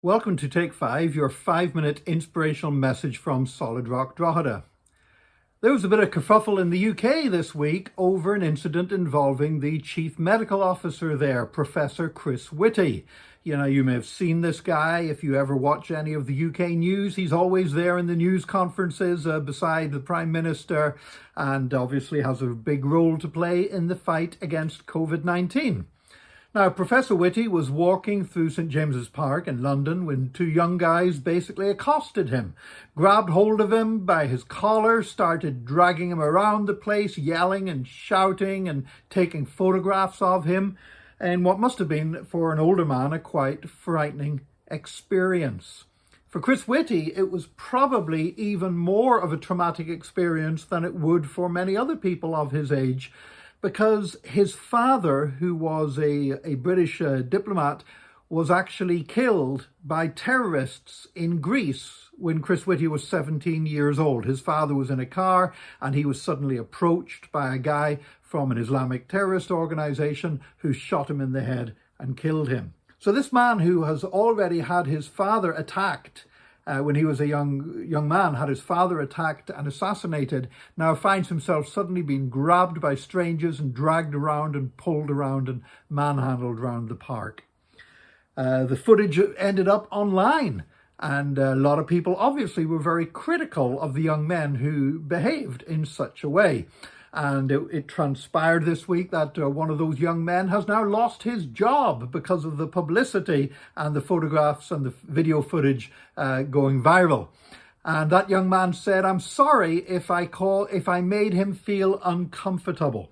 Welcome to Take 5, your 5-minute inspirational message from Solid Rock Drogheda. There was a bit of kerfuffle in the UK this week over an incident involving the Chief Medical Officer there, Professor Chris Whitty. You may have seen this guy if you ever watch any of the UK news. He's always there in the news conferences beside the Prime Minister, and obviously has a big role to play in the fight against COVID-19. Now, Professor Whitty was walking through St James's Park in London when two young guys basically accosted him, grabbed hold of him by his collar, started dragging him around the place, yelling and shouting and taking photographs of him, and what must have been, for an older man, a quite frightening experience. For Chris Whitty, it was probably even more of a traumatic experience than it would for many other people of his age, because his father, who was a British diplomat, was actually killed by terrorists in Greece when Chris Whitty was 17 years old. His father was in a car and he was suddenly approached by a guy from an Islamic terrorist organization who shot him in the head and killed him. So this man, who has already had his father attacked when he was a young man, had his father attacked and assassinated, now finds himself suddenly being grabbed by strangers and dragged around and pulled around and manhandled around the park. The footage ended up online, and a lot of people obviously were very critical of the young men who behaved in such a way. And it transpired this week that one of those young men has now lost his job because of the publicity and the photographs and the video footage going viral. And that young man said, "I'm sorry if I made him feel uncomfortable."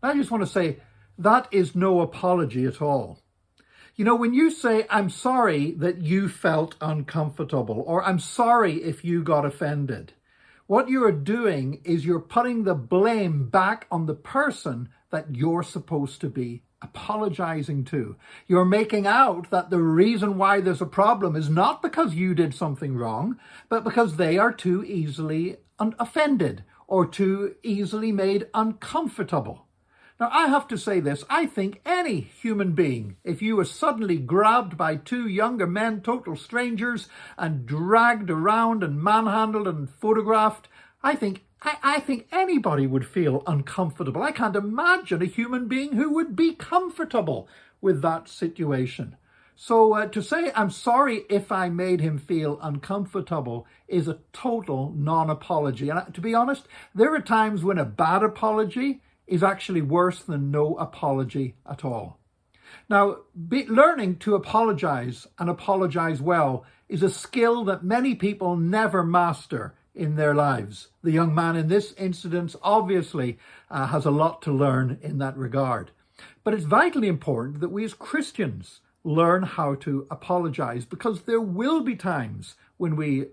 I just want to say that is no apology at all. When you say, "I'm sorry that you felt uncomfortable," or "I'm sorry if you got offended," what you're doing is you're putting the blame back on the person that you're supposed to be apologizing to. You're making out that the reason why there's a problem is not because you did something wrong, but because they are too easily offended or too easily made uncomfortable. Now, I have to say this. I think any human being, if you were suddenly grabbed by two younger men, total strangers, and dragged around and manhandled and photographed, I think anybody would feel uncomfortable. I can't imagine a human being who would be comfortable with that situation. So to say, "I'm sorry if I made him feel uncomfortable," is a total non-apology. And to be honest, there are times when a bad apology is actually worse than no apology at all. Now, learning to apologize and apologize well is a skill that many people never master in their lives. The young man in this incident obviously has a lot to learn in that regard. But it's vitally important that we as Christians learn how to apologize, because there will be times when we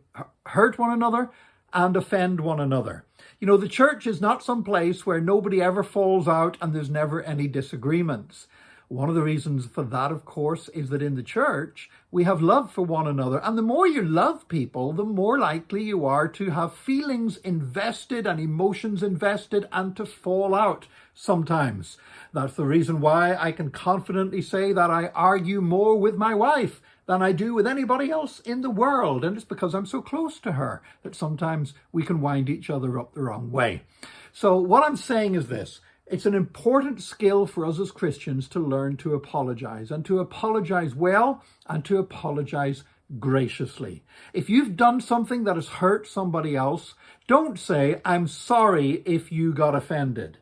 hurt one another and offend one another. The church is not some place where nobody ever falls out and there's never any disagreements. One of the reasons for that, of course, is that in the church, we have love for one another. And the more you love people, the more likely you are to have feelings invested and emotions invested and to fall out sometimes. That's the reason why I can confidently say that I argue more with my wife than I do with anybody else in the world. And it's because I'm so close to her that sometimes we can wind each other up the wrong way. So what I'm saying is this: it's an important skill for us as Christians to learn to apologize, and to apologize well, and to apologize graciously. If you've done something that has hurt somebody else, don't say, "I'm sorry if you got offended."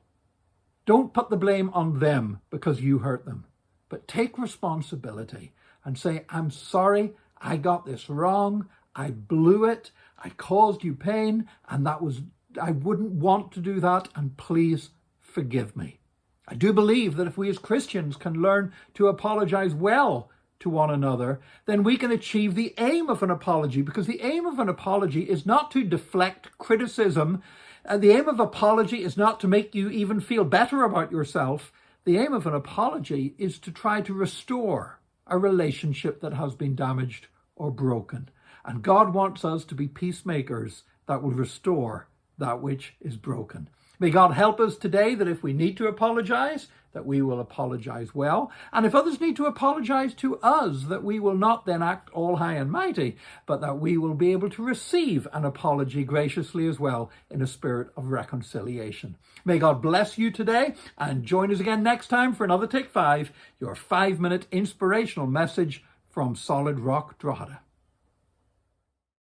Don't put the blame on them because you hurt them, but take responsibility and say, "I'm sorry, I got this wrong, I blew it, I caused you pain, and I wouldn't want to do that, and please forgive me." I do believe that if we as Christians can learn to apologize well to one another, then we can achieve the aim of an apology, because the aim of an apology is not to deflect criticism. The aim of apology is not to make you even feel better about yourself. The aim of an apology is to try to restore a relationship that has been damaged or broken. And God wants us to be peacemakers that will restore that which is broken. May God help us today that if we need to apologize, that we will apologize well. And if others need to apologize to us, that we will not then act all high and mighty, but that we will be able to receive an apology graciously as well in a spirit of reconciliation. May God bless you today, and join us again next time for another Take 5, your 5-minute inspirational message from Solid Rock Drogheda.